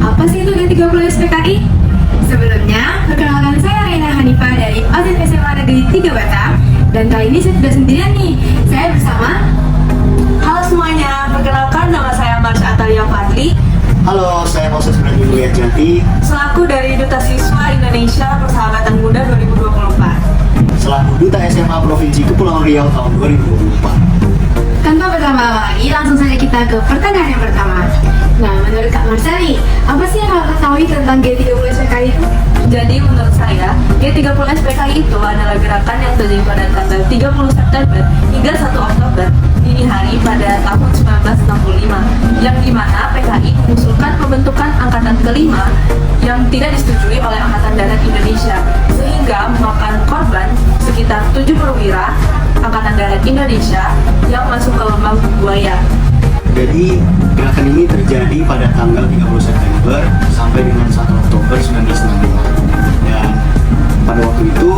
apa sih itu G30 SPKI? Sebelumnya, perkenalkan saya Reina Hanifah dari OSIS SMA Negeri 3 Batam. Dan kali ini saya tidak sendirian nih, saya bersama. Halo semuanya, perkenalkan nama saya Marsha Atalia Fadli. Halo, saya Moses Brandon Jati, Selaku dari Duta Siswa Indonesia Persahabatan Muda 2024. selaku Duta SMA Provinsi Kepulauan Riau tahun 2024. Tanpa berlama-lama lagi, langsung saja kita ke pertanyaan yang pertama. Nah, menurut Kak Marsha nih, apa sih yang Kakak ketahui tentang G30 SPKI itu? Jadi menurut saya, G30 SPKI itu adalah gerakan yang terjadi pada tanggal 30 September hingga 1 Oktober dini hari pada tahun 1965, yang dimana PKI mengusulkan pembentukan angkatan kelima yang tidak disetujui oleh Angkatan Darat Indonesia, sehingga memakan korban sekitar 7 perwira Angkatan Darat Indonesia yang masuk ke lembah buaya. Jadi, gerakan ini terjadi pada tanggal 30 September sampai dengan 1 Oktober 1965. Dan pada waktu itu,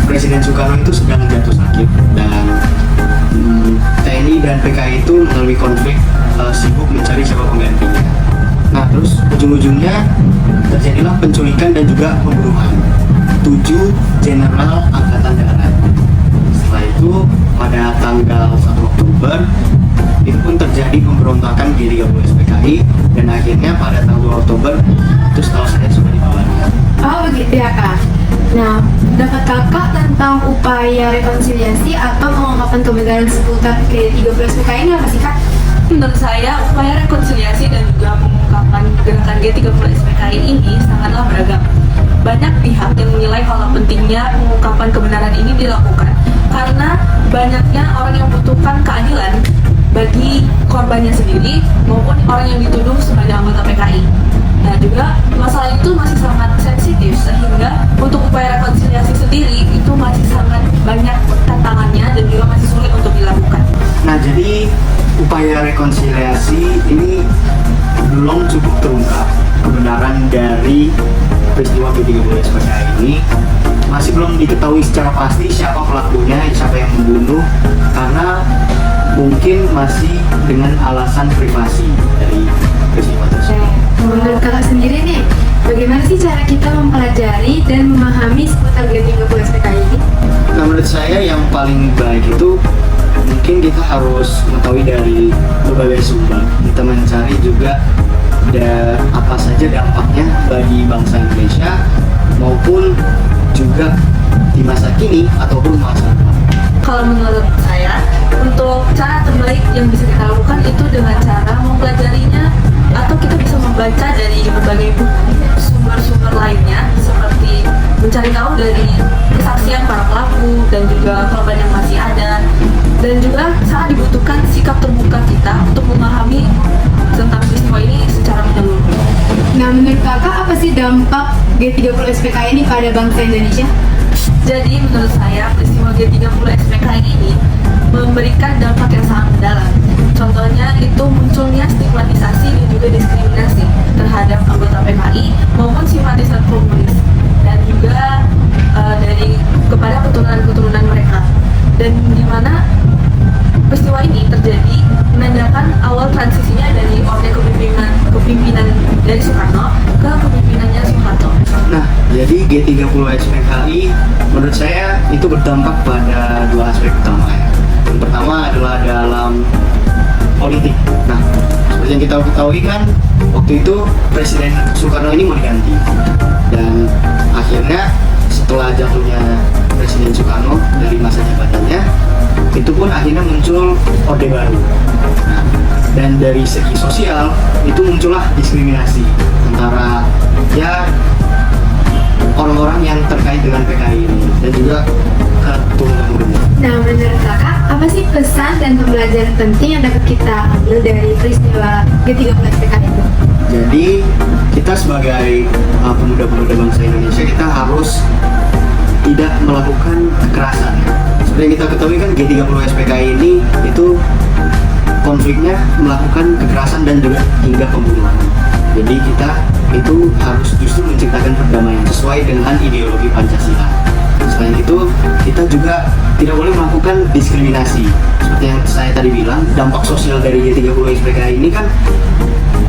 Presiden Soekarno itu sedang jatuh sakit dan TNI dan PKI itu melalui konflik sibuk mencari siapa penggantinya. Nah, terus ujung-ujungnya terjadilah penculikan dan juga pembunuhan 7 Jenderal Angkatan Darat. Setelah itu, pada tanggal 1 Oktober, itu pun terjadi pemberontakan G30 SPKI dan akhirnya pada tanggal 2 Oktober itu setahu saya sudah dibubarkan. Oh begitu ya Kak. Nah, dapat Kakak tentang upaya rekonsiliasi atau pengungkapan kebenaran seputar G30 SPKI ini apa sih Kak? Menurut saya, upaya rekonsiliasi dan juga pengungkapan gerakan G30 SPKI ini sangatlah beragam. Banyak pihak yang menilai kalau pentingnya pengungkapan kebenaran ini dilakukan karena banyaknya orang yang membutuhkan keadilan bagi korbannya sendiri maupun orang yang dituduh sebagai anggota PKI. Nah, juga masalah itu masih sangat sensitif sehingga untuk upaya rekonsiliasi sendiri itu masih sangat banyak tantangannya dan juga masih sulit untuk dilakukan. Nah, jadi upaya rekonsiliasi ini belum cukup terungkap kebenaran dari peristiwa G30 SPKI ini. Masih belum diketahui secara pasti siapa pelakunya, siapa yang membunuh, karena mungkin masih dengan alasan privasi dari peristiwa tersebut. Menurut Kakak sendiri nih, bagaimana sih cara kita mempelajari dan memahami seputar G30 SPKI ini? Nah, menurut saya yang paling baik itu mungkin kita harus mengetahui dari berbagai sumber. Kita mencari juga apa saja dampaknya bagi bangsa Indonesia maupun juga di masa kini ataupun masa depan. Kalau menurut saya, untuk cara terbaik yang bisa kita lakukan itu dengan cara mempelajarinya atau kita bisa membaca dari berbagai sumber-sumber lainnya seperti mencari tahu dari kesaksian para pelaku dan juga korban yang masih ada, dan juga sangat dibutuhkan sikap terbuka kita untuk memahami tentang peristiwa ini secara menyeluruh. Nah, menurut Kakak apa sih dampak G30 SPKI ini pada bangsa Indonesia? Jadi menurut saya peristiwa G30 SPKI ini memberikan dampak yang sangat mendalam. Contohnya itu munculnya stigmatisasi dan juga diskriminasi terhadap anggota PKI maupun simpatisan komunis, dan juga dari kepada keturunan-keturunan mereka. Dan di mana peristiwa ini terjadi menandakan awal transisinya dari orde kepemimpinan dari Soekarno ke kepemimpinannya Soeharto. Nah, jadi G30 SPKI menurut saya itu berdampak pada dua aspek utama ya. Yang pertama adalah dalam politik. Nah, seperti yang kita ketahui kan, waktu itu Presiden Soekarno ini mau diganti. Dan akhirnya setelah jatuhnya Presiden Soekarno dari masa jabatannya, itu pun akhirnya muncul orde baru. Nah, dan dari segi sosial itu muncullah diskriminasi antara ya orang-orang yang terkait dengan PKI ini dan juga keturunan-keturunannya. Nah, menurut Kakak, apa sih pesan dan pembelajaran penting yang dapat kita ambil dari peristiwa G30 SPKI itu? Jadi kita sebagai pemuda-pemuda bangsa Indonesia, kita harus tidak melakukan kekerasan. Seperti yang kita ketahui kan, G30 SPKI ini itu konfliknya melakukan kekerasan dan juga hingga pembunuhan. Jadi kita itu harus justru menciptakan perdamaian sesuai dengan ideologi Pancasila. Selain itu, kita juga tidak boleh melakukan diskriminasi. Seperti yang saya tadi bilang, dampak sosial dari G30 SPKI ini kan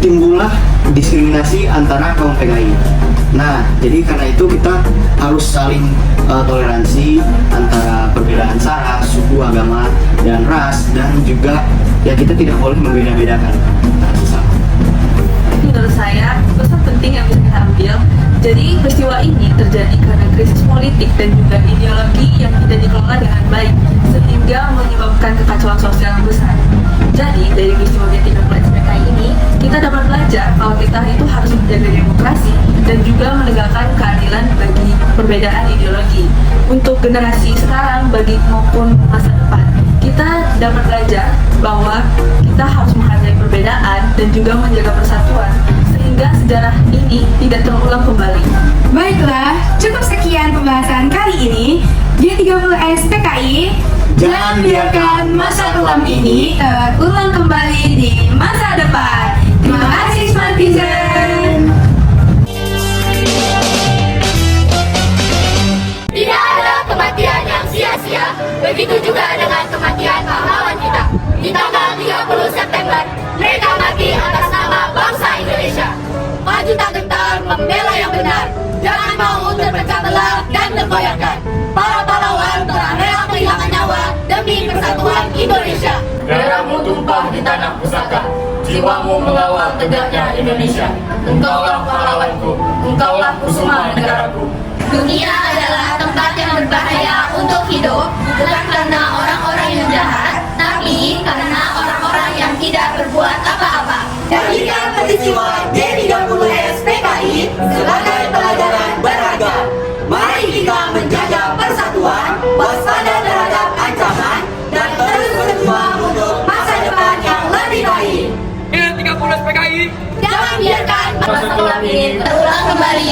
timbullah diskriminasi antara kaum PKI. Nah, jadi karena itu kita harus saling toleransi antara perbedaan sara, suku, agama, dan ras, dan juga ya kita tidak boleh membeda-bedakan antara sesama. Menurut saya, pesan penting yang bisa kita ambil. Jadi peristiwa ini terjadi karena krisis politik dan juga ideologi yang tidak dikelola dengan baik, sehingga menyebabkan kekacauan sosial yang besar. Jadi dari peristiwa G30 SPKI ini, kita dapat belajar kalau kita itu harus menjaga demokrasi dan juga menegakkan keadilan bagi perbedaan ideologi. Untuk generasi sekarang bagi maupun masa depan, kita dapat belajar bahwa kita harus menghargai perbedaan dan juga menjaga persatuan sehingga sejarah ini tidak terulang kembali. Baiklah, cukup sekian pembahasan kali ini. G30 SPKI, jangan biarkan masa kelam ini terulang kembali di masa depan. Terima kasih Smartizen. Tidak ada kematian yang sia-sia, begitu juga dengan kematian pahlawan kita. Di tanggal 30 September, mereka mati atas nama bangsa Indonesia. Maju tak gentar membela yang benar, jangan mau terpecah belah dan tergoyahkan. Para pahlawan telah rela kehilangan nyawa demi persatuan Indonesia. Darahmu tumpah di tanah pusaka, jiwamu mengawal tegaknya Indonesia. Engkaulah pahlawanku, engkaulah kusuma negaraku. Dunia adalah tempat yang berbahaya untuk hidup, bukan karena orang-orang yang jahat, tapi karena orang-orang yang tidak berbuat apa-apa. Jadikan peristiwa G30 SPKI sebagai pelajaran berharga. Mari kita menjaga persatuan, waspada terhadap ancaman, dan terus berjuang untuk masa depan yang lebih baik. G30 SPKI, Jangan biarkan masa kelam ini terulang kembali.